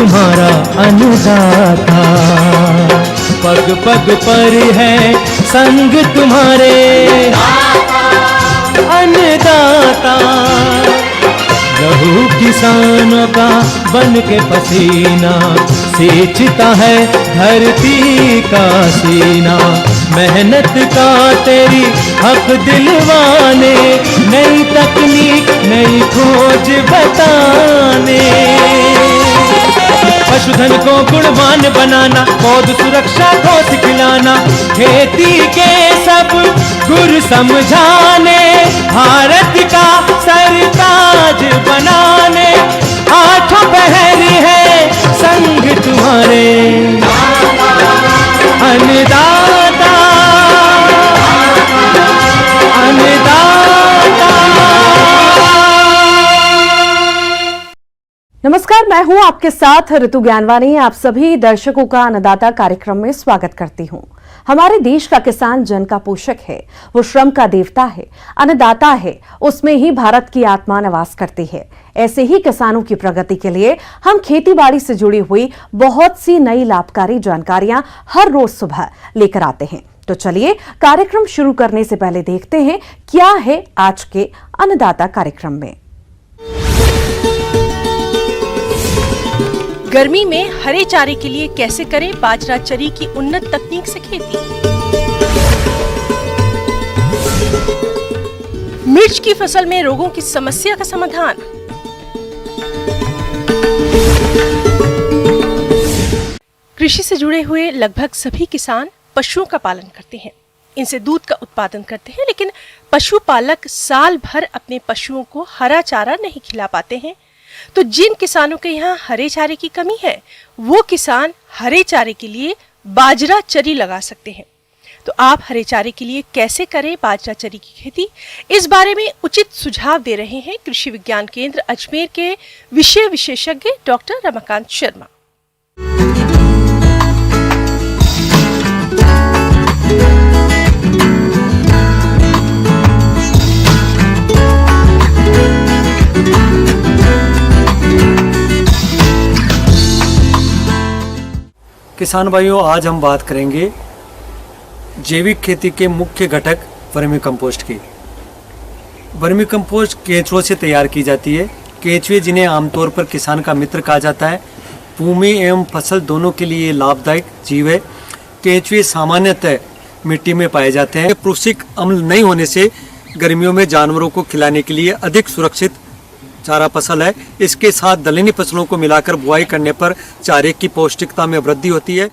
तुम्हारा अन्नदाता, पग पग पर है संग तुम्हारे अन्नदाता। लहू किसानों का बन के पसीना सींचता है धरती का सीना। मेहनत का तेरी हक दिलवाने, नई तकनीक नई खोज बताने। पशुधन को गुणवान बनाना, पौध सुरक्षा को सिखलाना, खेती के सब गुर समझाने, भारत का सरताज बनाने। आठों पहर है संग तुम्हारे अन्नदाता, अन्नदाता। नमस्कार, मैं हूं आपके साथ ऋतु ज्ञानवानी। आप सभी दर्शकों का अन्नदाता कार्यक्रम में स्वागत करती हूं। हमारे देश का किसान जन का पोषक है, वो श्रम का देवता है, अन्नदाता है, उसमें ही भारत की आत्मा निवास करती है। ऐसे ही किसानों की प्रगति के लिए हम खेती बाड़ी से जुड़ी हुई बहुत सी नई लाभकारी जानकारियां हर रोज सुबह लेकर आते हैं। तो चलिए कार्यक्रम शुरू करने से पहले देखते हैं क्या है आज के अन्नदाता कार्यक्रम में। गर्मी में हरे चारे के लिए कैसे करें बाजरा चरी की उन्नत तकनीक से खेती। मिर्च की फसल में रोगों की समस्या का समाधान। कृषि से जुड़े हुए लगभग सभी किसान पशुओं का पालन करते हैं, इनसे दूध का उत्पादन करते हैं, लेकिन पशुपालक साल भर अपने पशुओं को हरा चारा नहीं खिला पाते हैं। तो जिन किसानों के यहाँ हरे चारे की कमी है, वो किसान हरे चारे के लिए बाजरा चरी लगा सकते हैं। तो आप हरे चारे के लिए कैसे करें बाजरा चरी की खेती, इस बारे में उचित सुझाव दे रहे हैं कृषि विज्ञान केंद्र अजमेर के विषय विशेषज्ञ डॉक्टर रमाकांत शर्मा। किसान भाइयों, आज हम बात करेंगे जैविक खेती के मुख्य घटक वर्मी कंपोस्ट की। वर्मी कंपोस्ट केंचुओं से तैयार की जाती है। केंचुए, जिन्हें आमतौर पर किसान का मित्र कहा जाता है, भूमि एवं फसल दोनों के लिए लाभदायक जीव है। केंचुए सामान्यतः मिट्टी में पाए जाते हैं। पौष्टिक अम्ल नहीं होने से गर्मियों में जानवरों को खिलाने के लिए अधिक सुरक्षित चारा फसल है। इसके साथ दलहनी फसलों को मिलाकर बुआई करने पर चारे की पौष्टिकता में वृद्धि होती है।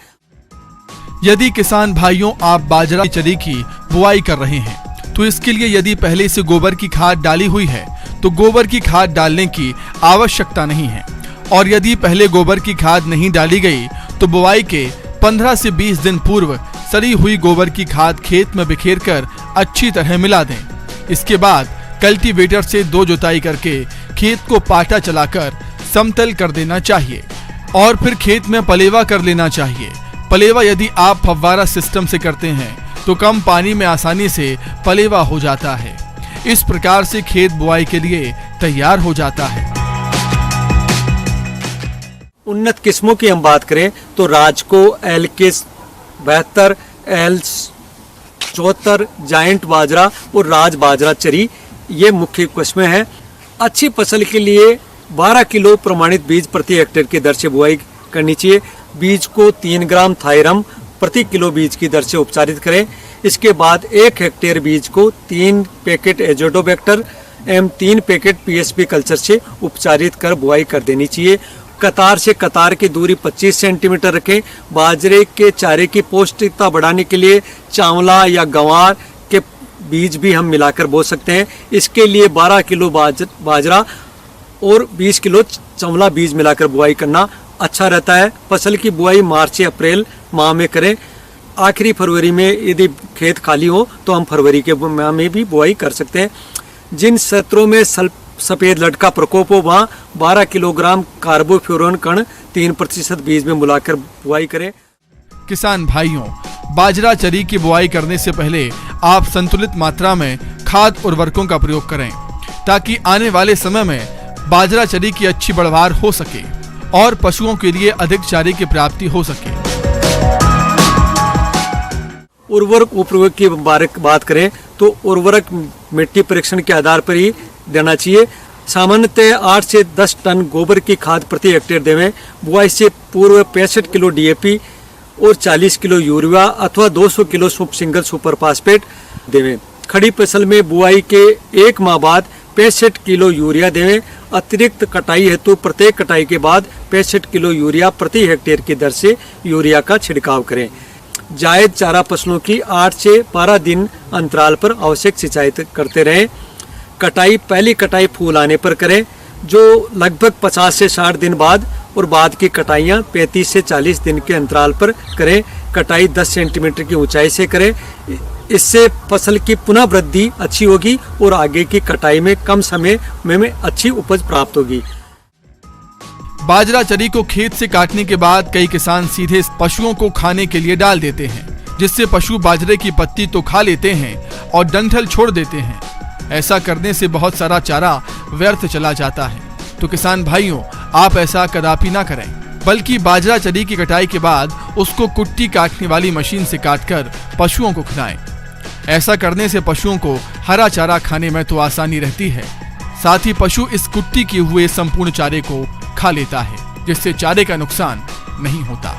यदि किसान भाइयों आप बाजरा चरी की बुआई कर रहे हैं तो इसके लिए यदि पहले से गोबर की खाद डाली हुई है तो गोबर की खाद डालने की आवश्यकता नहीं है, और यदि पहले गोबर की खाद नहीं डाली गई तो बुआई के 15 से 20 दिन पूर्व सड़ी हुई गोबर की खाद खेत में बिखेर कर अच्छी तरह मिला दें। इसके बाद कल्टीवेटर से 2 जुताई करके खेत को पाटा चलाकर समतल कर देना चाहिए और फिर खेत में पलेवा कर लेना चाहिए। पलेवा यदि आप फव्वारा सिस्टम से करते हैं तो कम पानी में आसानी से पलेवा हो जाता है। इस प्रकार से खेत बुआई के लिए तैयार हो जाता है। उन्नत किस्मों की हम बात करें तो राजको, एलकिस 72, एल 74, जायंट बाजरा और राज बाजरा चरी, ये मुख्य किस्में हैं। अच्छी फसल के लिए 12 किलो प्रमाणित बीज प्रति हेक्टेयर की दर से बुआई करनी चाहिए। बीज को 3 ग्राम थायरम प्रति किलो बीज की दर से उपचारित करें। इसके बाद 1 हेक्टेयर बीज को 3 पैकेट एजोडोबैक्टर एवं 3 पैकेट पीएसपी कल्चर से उपचारित कर बुआई कर देनी चाहिए। कतार से कतार की दूरी 25 सेंटीमीटर रखें। बाजरे के चारे की पौष्टिकता बढ़ाने के लिए चावला या गंवार के बीज भी हम मिलाकर बो सकते हैं। इसके लिए 12 किलो बाजरा और 20 किलो चावला बीज मिलाकर बुआई करना अच्छा रहता है। फसल की बुआई मार्च से अप्रैल माह में करें। आखिरी फरवरी में यदि खेत खाली हो तो हम फरवरी के माह में भी बुआई कर सकते हैं। जिन क्षेत्रों में सफेद लट का प्रकोप हो वहाँ 12 किलोग्राम कार्बोफ्यूरॉन कण 3% बीज में मिलाकर बुआई करें। किसान भाइयों, बाजरा चरी की बुआई करने से पहले आप संतुलित मात्रा में खाद उर्वरकों का प्रयोग करें ताकि आने वाले समय में बाजरा चरी की अच्छी बढ़वार हो सके। और पशुओं के लिए अधिक चारे की प्राप्ति हो सके। उर्वरक उपयोग की बात करें तो उर्वरक मिट्टी परीक्षण के आधार पर ही देना चाहिए। सामान्यतः 8 से 10 टन गोबर की खाद प्रति हेक्टेयर देवें। बुआई से पूर्व 65 किलो डीएपी और 40 किलो यूरिया अथवा 200 किलो सिंगल सुपर फास्फेट देवें। खड़ी फसल में बुआई के 1 माह बाद 65 किलो यूरिया देवें। अतिरिक्त कटाई हेतु प्रत्येक कटाई के बाद 65 किलो यूरिया प्रति हेक्टेयर की दर से यूरिया का छिड़काव करें। जायद चारा फसलों की 8 से 12 दिन अंतराल पर आवश्यक सिंचाई करते रहें। कटाई पहली कटाई फूल आने पर करें, जो लगभग 50 से 60 दिन बाद, और बाद की कटाइयाँ 35 से 40 दिन के अंतराल पर करें। कटाई 10 सेंटीमीटर की ऊंचाई से करें। इससे फसल की पुनः वृद्धि अच्छी होगी और आगे की कटाई में कम समय में अच्छी उपज प्राप्त होगी। बाजरा चरी को खेत से काटने के बाद कई किसान सीधे पशुओं को खाने के लिए डाल देते हैं, जिससे पशु बाजरे की पत्ती तो खा लेते हैं और डंठल छोड़ देते हैं। ऐसा करने से बहुत सारा चारा व्यर्थ चला जाता है। तो किसान भाइयों, आप ऐसा कदापि ना करें, बल्कि बाजरा चरी की कटाई के बाद उसको कुट्टी काटने वाली मशीन से काटकर पशुओं को खिलाएं। ऐसा करने से पशुओं को हरा चारा खाने में तो आसानी रहती है, साथ ही पशु इस कुट्टी किए हुए संपूर्ण चारे को खा लेता है, जिससे चारे का नुकसान नहीं होता।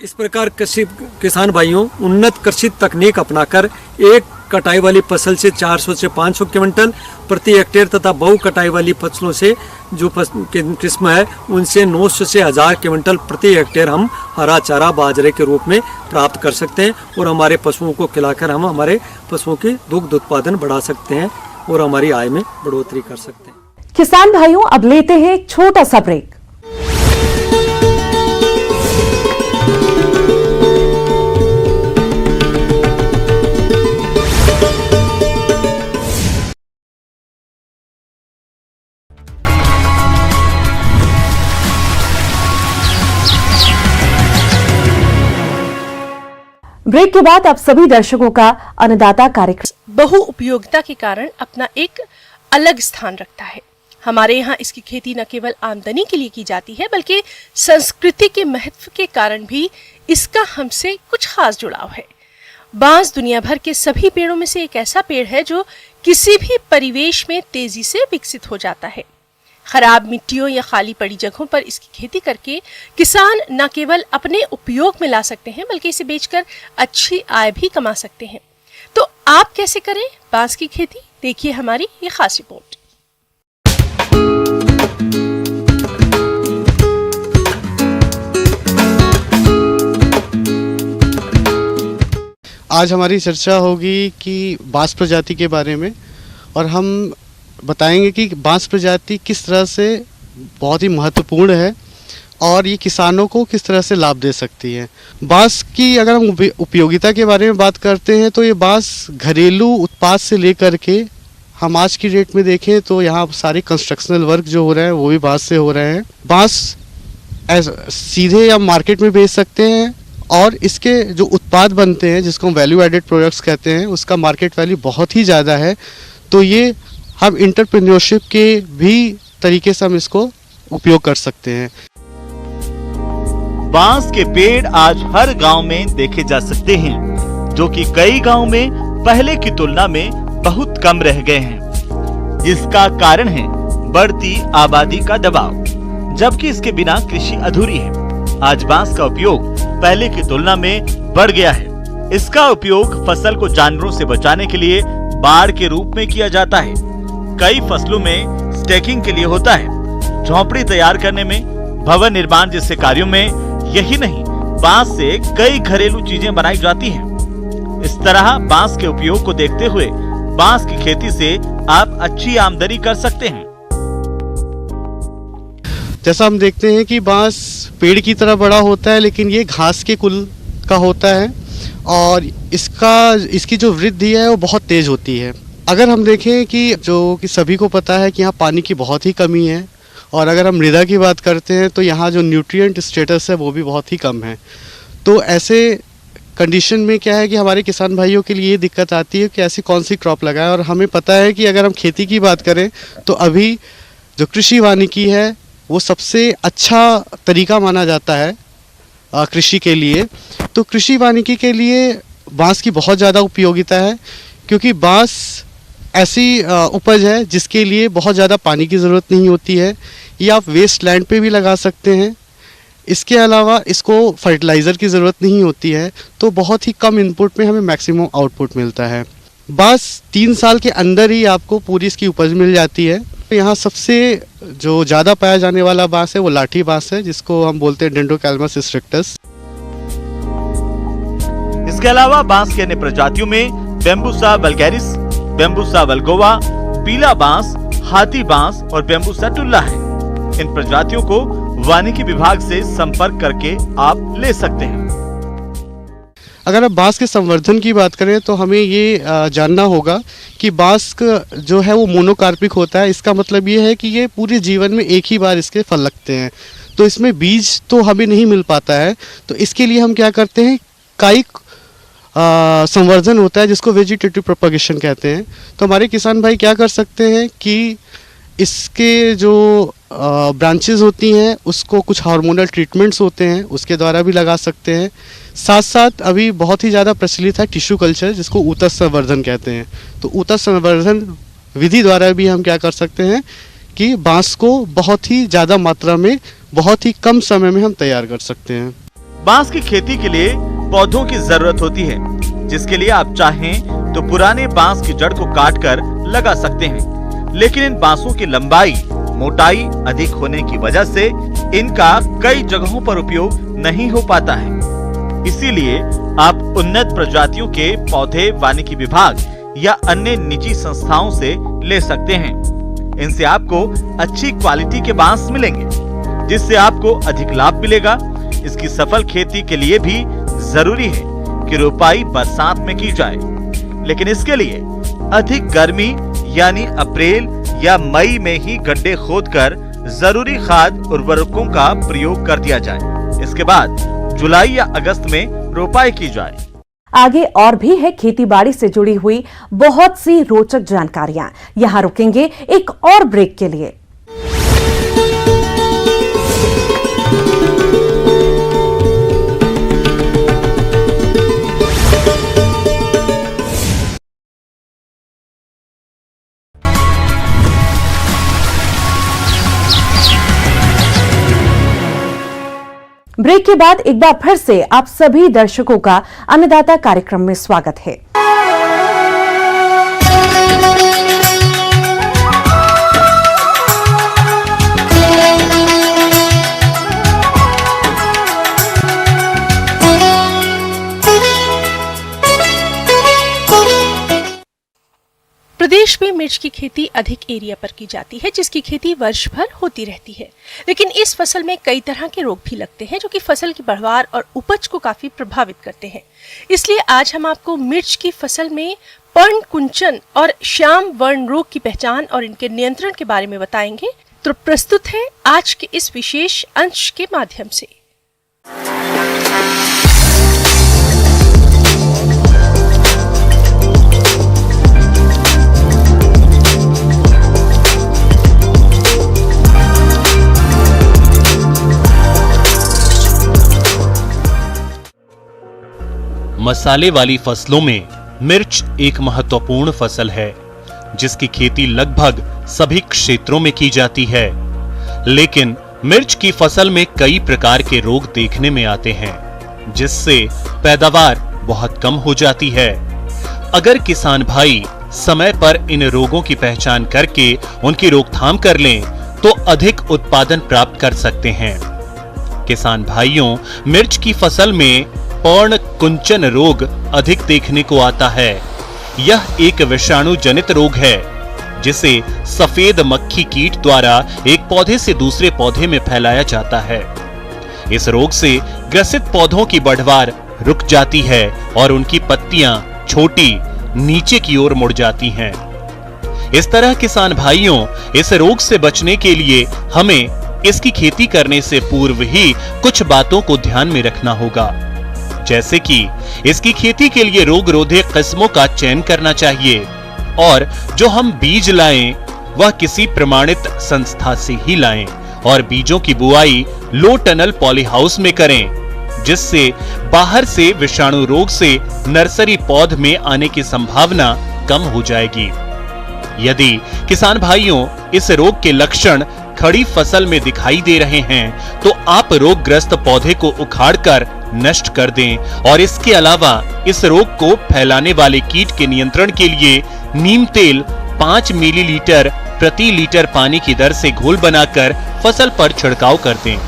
इस प्रकार किसान भाइयों, उन्नत कृषि तकनीक अपनाकर एक कटाई वाली फसल से 400 से 500 क्विंटल प्रति हेक्टेयर तथा बहु कटाई वाली फसलों से जो किस्म है उनसे 900 से 1000 क्विंटल प्रति हेक्टेयर हम हरा चारा बाजरे के रूप में प्राप्त कर सकते हैं और हमारे पशुओं को खिलाकर हम हमारे पशुओं की दुग्ध उत्पादन बढ़ा सकते हैं और हमारी आय में बढ़ोतरी कर सकते हैं। किसान भाइयों, अब लेते हैं एक छोटा सा ब्रेक। ब्रेक के बाद आप सभी दर्शकों का अन्नदाता कार्यक्रम बहु उपयोगिता के कारण अपना एक अलग स्थान रखता है। हमारे यहाँ इसकी खेती न केवल आमदनी के लिए की जाती है, बल्कि संस्कृति के महत्व के कारण भी इसका हमसे कुछ खास जुड़ाव है। बांस दुनिया भर के सभी पेड़ों में से एक ऐसा पेड़ है जो किसी भी परिवेश में तेजी से विकसित हो जाता है। खराब मिट्टियों या खाली पड़ी जगहों पर इसकी खेती करके किसान न केवल अपने उपयोग में ला सकते हैं, बल्कि इसे बेचकर अच्छी आय भी कमा सकते हैं। तो आप कैसे करें बांस की खेती? देखिए हमारी ये खास रिपोर्ट। आज हमारी चर्चा होगी कि बांस प्रजाति के बारे में, और हम बताएंगे कि बांस प्रजाति किस तरह से बहुत ही महत्वपूर्ण है और ये किसानों को किस तरह से लाभ दे सकती है। बांस की अगर हम उपयोगिता के बारे में बात करते हैं तो ये बांस घरेलू उत्पाद से लेकर के हम आज की डेट में देखें तो यहाँ सारे कंस्ट्रक्शनल वर्क जो हो रहे हैं वो भी बांस से हो रहे हैं। बांस सीधे हम मार्केट में बेच सकते हैं और इसके जो उत्पाद बनते हैं जिसको हम वैल्यू एडेड प्रोडक्ट्स कहते हैं उसका मार्केट वैल्यू बहुत ही ज़्यादा है। तो ये हम एंटरप्रेन्योरशिप के भी तरीके से हम इसको उपयोग कर सकते हैं। बांस के पेड़ आज हर गांव में देखे जा सकते हैं, जो कि कई गांव में पहले की तुलना में बहुत कम रह गए हैं। इसका कारण है बढ़ती आबादी का दबाव, जबकि इसके बिना कृषि अधूरी है। आज बांस का उपयोग पहले की तुलना में बढ़ गया है। इसका उपयोग फसल को जानवरों से बचाने के लिए बाड़ के रूप में किया जाता है। कई फसलों में स्टैकिंग के लिए होता है। झोंपड़ी तैयार करने में, भवन निर्माण जैसे कार्यों में, यही नहीं बांस से कई घरेलू चीजें बनाई जाती हैं। इस तरह बांस के उपयोग को देखते हुए बांस की खेती से आप अच्छी आमदनी कर सकते हैं। जैसा हम देखते हैं कि बांस पेड़ की तरह बड़ा होता है, लेकिन ये घास के कुल का होता है और इसकी जो वृद्धि है वो बहुत तेज होती है। अगर हम देखें कि सभी को पता है कि यहाँ पानी की बहुत ही कमी है, और अगर हम मृदा की बात करते हैं तो यहाँ जो न्यूट्रिएंट स्टेटस है वो भी बहुत ही कम है। तो ऐसे कंडीशन में क्या है कि हमारे किसान भाइयों के लिए ये दिक्कत आती है कि ऐसी कौन सी क्रॉप लगाएं। और हमें पता है कि अगर हम खेती की बात करें तो अभी जो कृषि वानिकी है वो सबसे अच्छा तरीका माना जाता है कृषि के लिए। तो कृषि वानिकी के लिए बांस की बहुत ज़्यादा उपयोगिता है, क्योंकि बांस ऐसी उपज है जिसके लिए बहुत ज़्यादा पानी की ज़रूरत नहीं होती है। ये आप वेस्ट लैंड पे भी लगा सकते हैं। इसके अलावा इसको फर्टिलाइज़र की ज़रूरत नहीं होती है, तो बहुत ही कम इनपुट में हमें मैक्सिमम आउटपुट मिलता है। बांस 3 साल के अंदर ही आपको पूरी इसकी उपज मिल जाती है। यहाँ सबसे जो ज़्यादा पाया जाने वाला बांस है वो लाठी बांस है, जिसको हम बोलते हैं डेंड्रोकैलमस स्ट्रिक्टस। इसके अलावा बांस की अन्य प्रजातियों में बैम्बूसा वल्गैरिस, बैम्बूसा वल्गोवा, पीला बांस, हाथी बांस और बैम्बूसा टुल्ला है। इन प्रजातियों को वानिकी विभाग से संपर्क करके आप ले सकते हैं। अगर आप बांस के संवर्धन की बात करें तो हमें ये जानना होगा कि बांस जो है वो मोनोकार्पिक होता है। इसका मतलब ये है कि ये पूरे जीवन में एक ही बार इसके फल लगते हैं, तो इसमें बीज तो हमें नहीं मिल पाता है। तो इसके लिए हम क्या करते हैं, कायिक संवर्धन होता है जिसको वेजिटेटिव प्रोपगेशन कहते हैं। तो हमारे किसान भाई क्या कर सकते हैं कि इसके जो ब्रांचेस होती हैं उसको कुछ हार्मोनल ट्रीटमेंट्स होते हैं उसके द्वारा भी लगा सकते हैं। साथ साथ अभी बहुत ही ज़्यादा प्रचलित है टिश्यू कल्चर, जिसको ऊतक संवर्धन कहते हैं। तो ऊतक संवर्धन विधि द्वारा भी हम क्या कर सकते हैं कि बांस को बहुत ही ज़्यादा मात्रा में बहुत ही कम समय में हम तैयार कर सकते हैं। बांस की खेती के लिए पौधों की जरूरत होती है, जिसके लिए आप चाहें तो पुराने बांस की जड़ को काटकर लगा सकते हैं। लेकिन इन बांसों की लंबाई मोटाई अधिक होने की वजह से इनका कई जगहों पर उपयोग नहीं हो पाता है। इसीलिए आप उन्नत प्रजातियों के पौधे वानिकी विभाग या अन्य निजी संस्थाओं से ले सकते हैं। इनसे आपको अच्छी क्वालिटी के बांस मिलेंगे, जिससे आपको अधिक लाभ मिलेगा। इसकी सफल खेती के लिए भी जरूरी है कि रोपाई बरसात में की जाए, लेकिन इसके लिए अधिक गर्मी यानी अप्रैल या मई में ही गड्ढे खोदकर जरूरी खाद उर्वरकों का प्रयोग कर दिया जाए। इसके बाद जुलाई या अगस्त में रोपाई की जाए। आगे और भी है खेतीबाड़ी से जुड़ी हुई बहुत सी रोचक जानकारियां। यहां रुकेंगे एक और ब्रेक के लिए। ब्रेक के बाद एक बार फिर से आप सभी दर्शकों का अन्नदाता कार्यक्रम में स्वागत है। प्रदेश में मिर्च की खेती अधिक एरिया पर की जाती है, जिसकी खेती वर्ष भर होती रहती है। लेकिन इस फसल में कई तरह के रोग भी लगते हैं, जो कि फसल की पैदावार और उपज को काफी प्रभावित करते हैं। इसलिए आज हम आपको मिर्च की फसल में पर्ण कुंचन और श्याम वर्ण रोग की पहचान और इनके नियंत्रण के बारे में बताएंगे। तो प्रस्तुत है आज के इस विशेष अंश के माध्यम से। मसाले वाली फसलों में मिर्च एक महत्वपूर्ण फसल है, जिसकी खेती लगभग सभी क्षेत्रों में की जाती है। लेकिन मिर्च की फसल में कई प्रकार के रोग देखने में आते हैं, जिससे पैदावार बहुत कम हो जाती है। अगर किसान भाई समय पर इन रोगों की पहचान करके उनकी रोकथाम कर लें, तो अधिक उत्पादन प्राप्त कर सकते हैं। किसान भाइयों, मिर्च की फसल में पर्ण कुंचन रोग अधिक देखने को आता है। यह एक विषाणु जनित रोग है, जिसे सफेद मक्खी कीट द्वारा एक पौधे से दूसरे पौधे में फैलाया जाता है। इस रोग से ग्रसित पौधों की बढ़वार रुक जाती है और उनकी पत्तियां छोटी नीचे की ओर मुड़ जाती हैं। इस तरह किसान भाइयों, इस रोग से बचने के लिए हमें इसकी खेती करने से पूर्व ही कुछ बातों को ध्यान में रखना होगा। जैसे कि इसकी खेती के लिए रोग रोधक किस्मों का चयन करना चाहिए और जो हम बीज लाएं वह किसी प्रमाणित संस्था से ही लाएं और बीजों की बुआई लो टनल पॉली हाउस में करें, जिससे बाहर से विषाणु रोग से नर्सरी पौध में आने की संभावना कम हो जाएगी। यदि किसान भाइयों इस रोग के लक्षण खड़ी फसल में दिखाई दे रहे हैं तो आप रोगग्रस्त पौधे को उखाड़कर नष्ट कर दें और इसके अलावा इस रोग को फैलाने वाले कीट के नियंत्रण के लिए नीम तेल 5 मिलीलीटर प्रति लीटर पानी की दर से घोल बनाकर फसल पर छिड़काव कर दें।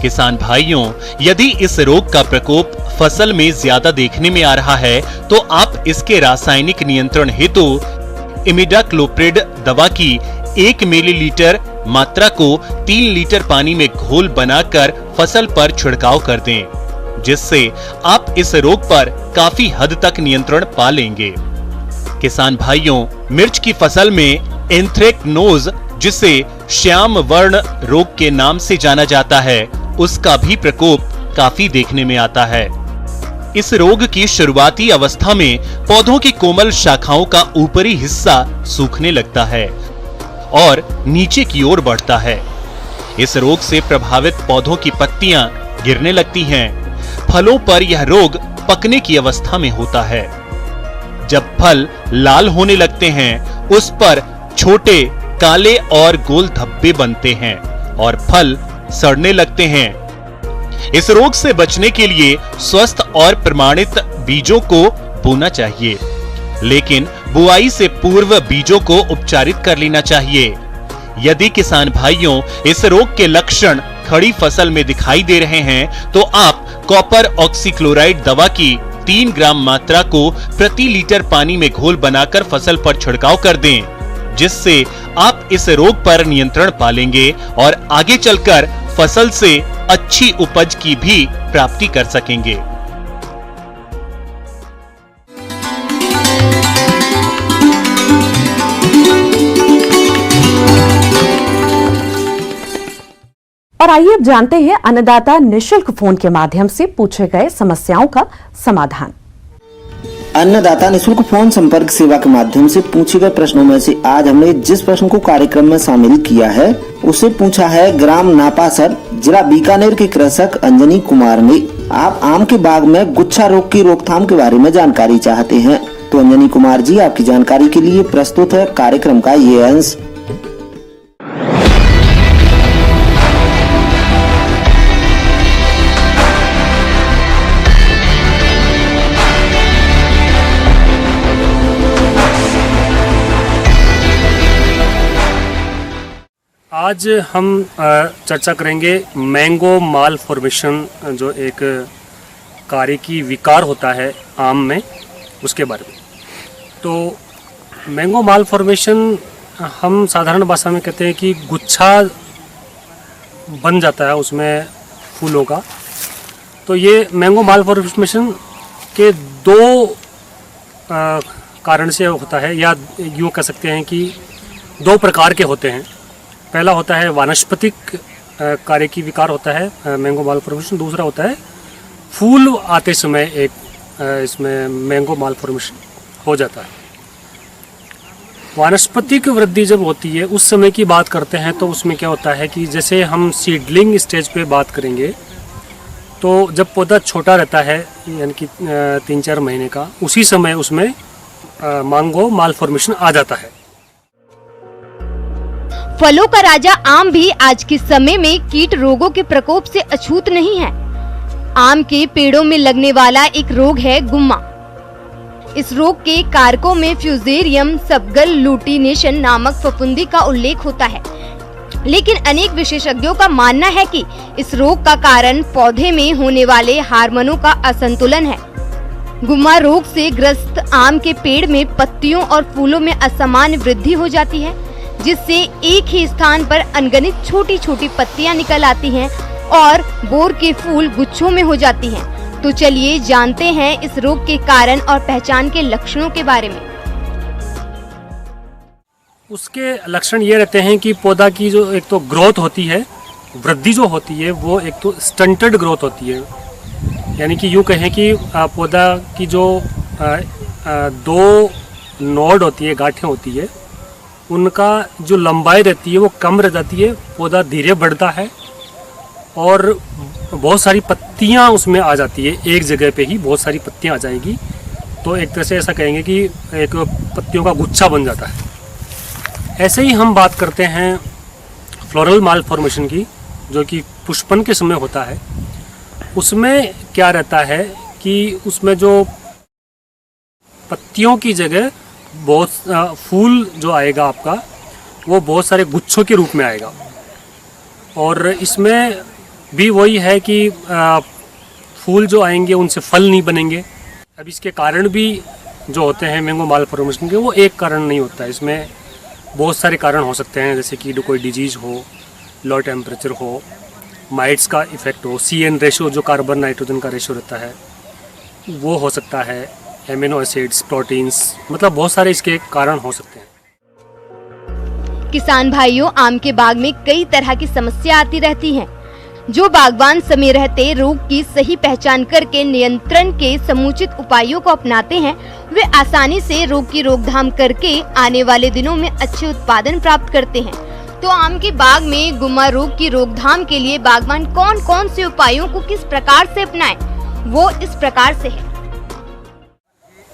किसान भाइयों, यदि इस रोग का प्रकोप फसल में ज्यादा देखने में आ रहा है तो आप इसके रासायनिक नियंत्रण हेतु इमिडाक्लोप्रिड दवा की 1 मिलीलीटर मात्रा को 3 लीटर पानी में घोल बनाकर फसल पर छिड़काव कर दें, जिससे आप इस रोग पर काफी हद तक नियंत्रण पा लेंगे। किसान भाइयों, मिर्च की फसल में एंथ्रेक्नोज, जिसे श्याम वर्ण रोग के नाम से जाना जाता है, उसका भी प्रकोप काफी देखने में आता है। इस रोग की शुरुआती अवस्था में पौधों की कोमल शाखाओं का ऊपरी हिस्सा सूखने लगता है और नीचे की ओर बढ़ता है। इस रोग से प्रभावित पौधों की पत्तियां गिरने लगती हैं। फलों पर यह रोग पकने की अवस्था में होता है। जब फल लाल होने लगते हैं, उस पर छोटे काले और गोल धब्बे बनते हैं और फल सड़ने लगते हैं। इस रोग से बचने के लिए स्वस्थ और प्रमाणित बीजों को बोना चाहिए, लेकिन बुआई से पूर्व बीजों को उपचारित कर लेना चाहिए। यदि किसान भाइयों इस रोग के लक्षण खड़ी फसल में दिखाई दे रहे हैं तो आप कॉपर ऑक्सीक्लोराइड दवा की 3 ग्राम मात्रा को प्रति लीटर पानी में घोल बनाकर फसल पर छिड़काव कर दें, जिससे आप इस रोग पर नियंत्रण पा लेंगे और आगे चलकर फसल से अच्छी उपज की भी प्राप्ति कर सकेंगे। और आइए अब जानते हैं अन्नदाता निशुल्क फोन के माध्यम से पूछे गए समस्याओं का समाधान। अन्नदाता निशुल्क फोन संपर्क सेवा के माध्यम से पूछे गए प्रश्नों में से आज हमने जिस प्रश्न को कार्यक्रम में शामिल किया है उसे पूछा है ग्राम नापासर, जिला बीकानेर के कृषक अंजनी कुमार ने। आप आम के बाग में गुच्छा रोग की रोकथाम के बारे में जानकारी चाहते हैं तो अंजनी कुमार जी आपकी जानकारी के लिए प्रस्तुत है कार्यक्रम का ये अंश। आज हम चर्चा करेंगे मैंगो माल फॉर्मेशन, जो एक कार्यकी विकार होता है आम में, उसके बारे में। तो मैंगो माल फॉर्मेशन हम साधारण भाषा में कहते हैं कि गुच्छा बन जाता है उसमें फूलों का। तो ये मैंगो माल फॉर्मेशन के 2 कारण से होता है, या यूँ कह सकते हैं कि 2 प्रकार के होते हैं। पहला होता है वानस्पतिक कार्यकी विकार होता है मैंगो माल फॉर्मेशन, दूसरा होता है फूल आते समय इसमें मैंगो माल फॉर्मेशन हो जाता है। वानस्पतिक वृद्धि जब होती है उस समय की बात करते हैं तो उसमें क्या होता है कि जैसे हम सीडलिंग स्टेज पे बात करेंगे तो जब पौधा छोटा रहता है यानी कि 3-4 महीने का, उसी समय उसमें मैंगो माल फॉर्मेशन आ जाता है। फलों का राजा आम भी आज के समय में कीट रोगों के प्रकोप से अछूत नहीं है। आम के पेड़ों में लगने वाला एक रोग है गुम्मा। इस रोग के कारकों में फ्यूजेरियम सबगल लूटिनेशन नामक फफूंदी का उल्लेख होता है, लेकिन अनेक विशेषज्ञों का मानना है कि इस रोग का कारण पौधे में होने वाले हार्मोनों का असंतुलन है। गुम्मा रोग से ग्रस्त आम के पेड़ में पत्तियों और फूलों में असामान्य वृद्धि हो जाती है, जिससे एक ही स्थान पर अनगिनत छोटी छोटी पत्तियां निकल आती हैं और बोर के फूल गुच्छों में हो जाती हैं। तो चलिए जानते हैं इस रोग के कारण और पहचान के लक्षणों के बारे में। उसके लक्षण ये रहते हैं कि पौधा की जो एक तो ग्रोथ होती है, वृद्धि जो होती है वो एक तो स्टंटेड ग्रोथ होती है, यानी कि यूँ कहें कि पौधा की जो दो नोड होती है, गांठें होती है, उनका जो लंबाई रहती है वो कम रह जाती है, पौधा धीरे बढ़ता है और बहुत सारी पत्तियां उसमें आ जाती है। एक जगह पे ही बहुत सारी पत्तियां आ जाएगी, तो एक तरह से ऐसा कहेंगे कि एक पत्तियों का गुच्छा बन जाता है। ऐसे ही हम बात करते हैं फ्लोरल मालफॉर्मेशन की, जो कि पुष्पन के समय होता है। उसमें क्या रहता है कि उसमें जो पत्तियों की जगह बहुत फूल जो आएगा आपका, वो बहुत सारे गुच्छों के रूप में आएगा। और इसमें भी वही है कि फूल जो आएंगे उनसे फल नहीं बनेंगे। अब इसके कारण भी जो होते हैं मैंगो मालफॉर्मेशन के, वो एक कारण नहीं होता है, इसमें बहुत सारे कारण हो सकते हैं, जैसे कि कोई डिजीज़ हो, लो टेम्परेचर हो, माइट्स का इफेक्ट हो, CN रेशो जो कार्बन नाइट्रोजन का रेशो रहता है वो हो सकता है, एमिनो एसिड्स, प्रोटीन्स, मतलब बहुत सारे इसके कारण हो सकते हैं। किसान भाइयों, आम के बाग में कई तरह की समस्या आती रहती हैं। जो बागवान समय रहते रोग की सही पहचान करके नियंत्रण के समुचित उपायों को अपनाते हैं, वे आसानी से रोग की रोकथाम करके आने वाले दिनों में अच्छे उत्पादन प्राप्त करते हैं। तो आम के बाग में गुम्मा रोग की रोकथाम के लिए बागवान कौन कौन से उपायों को किस प्रकार से अपनाएं, वो इस प्रकार से है।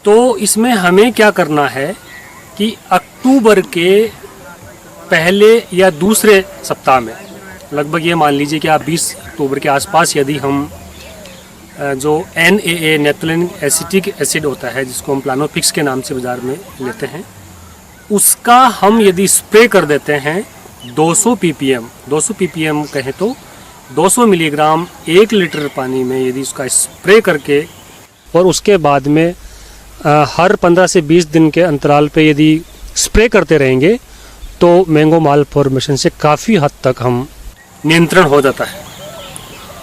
तो इसमें हमें क्या करना है कि अक्टूबर के पहले या दूसरे सप्ताह में, लगभग ये मान लीजिए कि आप 20 अक्टूबर के आसपास, यदि हम जो NAA नेप्थलीन एसिटिक एसिड होता है, जिसको हम प्लानोफिक्स के नाम से बाज़ार में लेते हैं, उसका हम यदि स्प्रे कर देते हैं 200 ppm कहें तो 200 मिलीग्राम 1 लीटर पानी में यदि उसका स्प्रे करके, और उसके बाद में हर 15 से 20 दिन के अंतराल पे यदि स्प्रे करते रहेंगे, तो मैंगो मालफॉर्मेशन से काफ़ी हद तक हम नियंत्रण हो जाता है।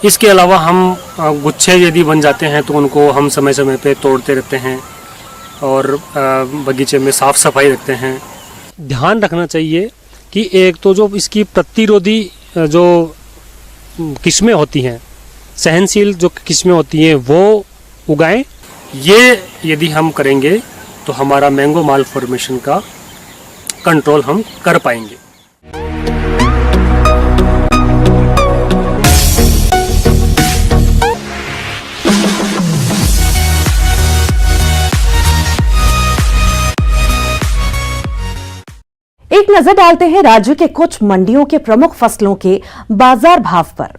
इसके अलावा हम गुच्छे यदि बन जाते हैं तो उनको हम समय समय पे तोड़ते रहते हैं और बगीचे में साफ़ सफाई रखते हैं। ध्यान रखना चाहिए कि एक तो जो इसकी प्रतिरोधी जो किस्में होती हैं, सहनशील जो किस्में होती हैं, वो उगाएं। ये यदि हम करेंगे तो हमारा मैंगो मालफॉर्मेशन का कंट्रोल हम कर पाएंगे। एक नजर डालते हैं राज्य के कुछ मंडियों के प्रमुख फसलों के बाजार भाव पर।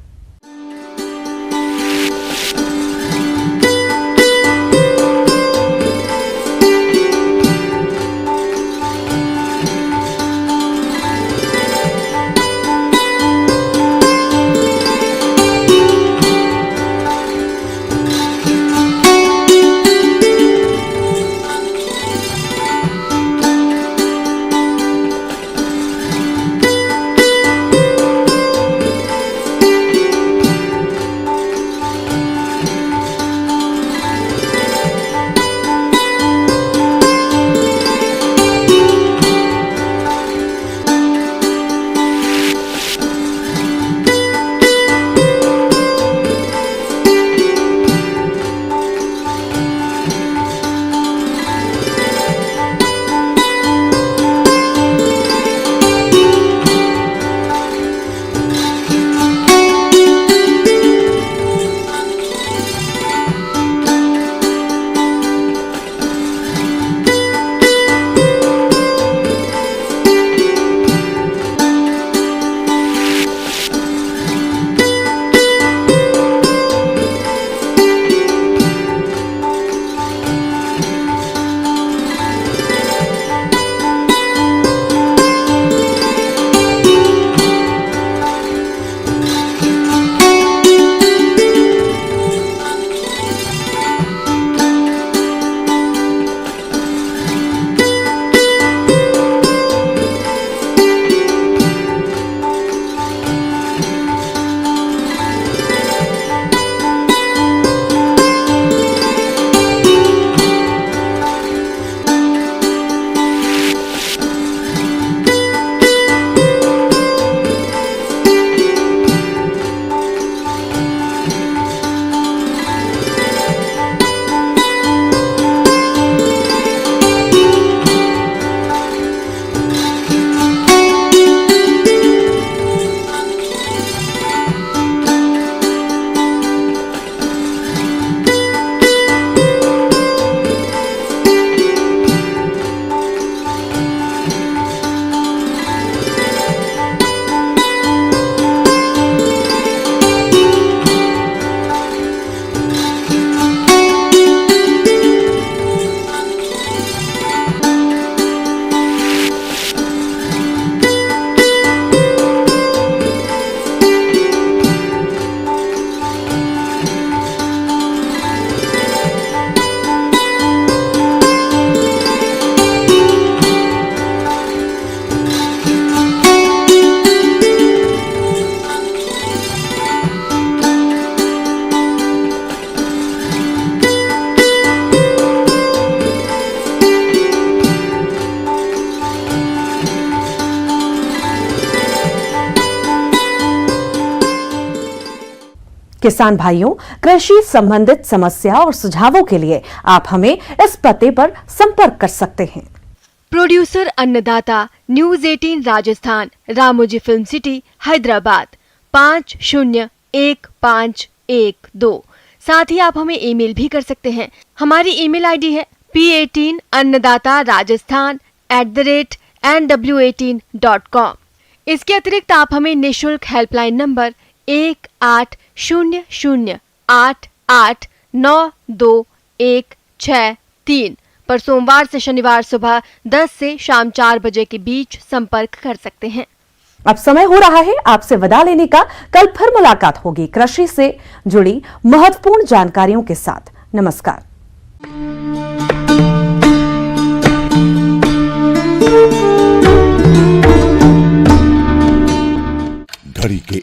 किसान भाइयों, कृषि संबंधित समस्या और सुझावों के लिए आप हमें इस पते पर संपर्क कर सकते हैं। प्रोड्यूसर अन्नदाता, news 18 Rajasthan, Ramoji film city, Hyderabad 501512। साथ ही आप हमें ईमेल भी कर सकते हैं। हमारी ईमेल आईडी है p18annadataraajasthan@nw18.com। इसके अतिरिक्त आप हमें निशुल्क हेल्पलाइन नंबर 180088926163 पर सोमवार से शनिवार सुबह 10 से शाम 4 बजे के बीच संपर्क कर सकते हैं। अब समय हो रहा है आपसे विदा लेने का। कल फिर मुलाकात होगी कृषि से जुड़ी महत्वपूर्ण जानकारियों के साथ। नमस्कार। घड़ी के